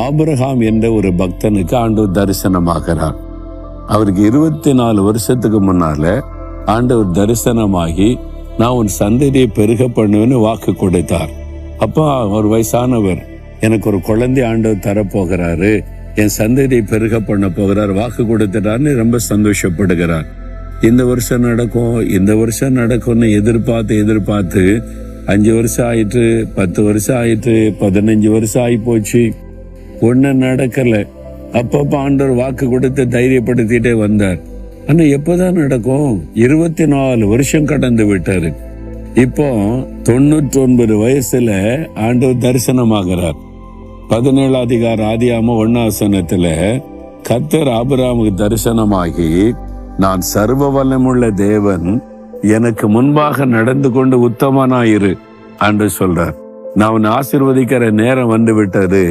Abraham என்ற ஒரு பக்தனுக்கு ஆண்டவர் தரிசனமாகிறார். அவருக்கு 24 வருஷத்துக்கு முன்னால ஆண்டவர் தரிசனமாகி நான் உன் சந்ததியை பெருக பண்ணுவேன்னு வாக்கு கொடுத்தார். அப்போ ஒரு வயசானவர், எனக்கு ஒரு குழந்தை ஆண்டவர் தரப்போகிறாரு, என் சந்ததியை பெருக பண்ண போகிறார், வாக்கு கொடுத்துட்டாருன்னு ரொம்ப சந்தோஷப்படுகிறார். இந்த வருஷம் நடக்கும்னு எதிர்பார்த்து 5 வருஷம் ஆயிட்டு, 10 வருஷம் ஆயிட்டு, 15 வருஷம் ஆகி போச்சு, ஒன்னும் நடக்கல. அப்பப்ப ஆண்டவர் வாக்கு கொடுத்து தைரியப்படுத்திட்டே வந்தார். ஆனா எப்பதான் நடக்கும்? 24 வருஷம் கடந்து விட்டாரு. இப்போ 99 வயசுல ஆண்டவர் தரிசனமாகிறார். 17 அதிகாரம் ஆதியாகமம் 1 கர்த்தர் ஆபிரகாமுக்கு தரிசனமாகி, நான் சர்வ வல்லமுள்ள தேவன், எனக்கு முன்பாக நடந்து கொண்டு உத்தமனாயிரு என்று சொல்றார். நான் உன்னை ஆசீர்வதிக்கிற நேரம் வந்து விட்டது.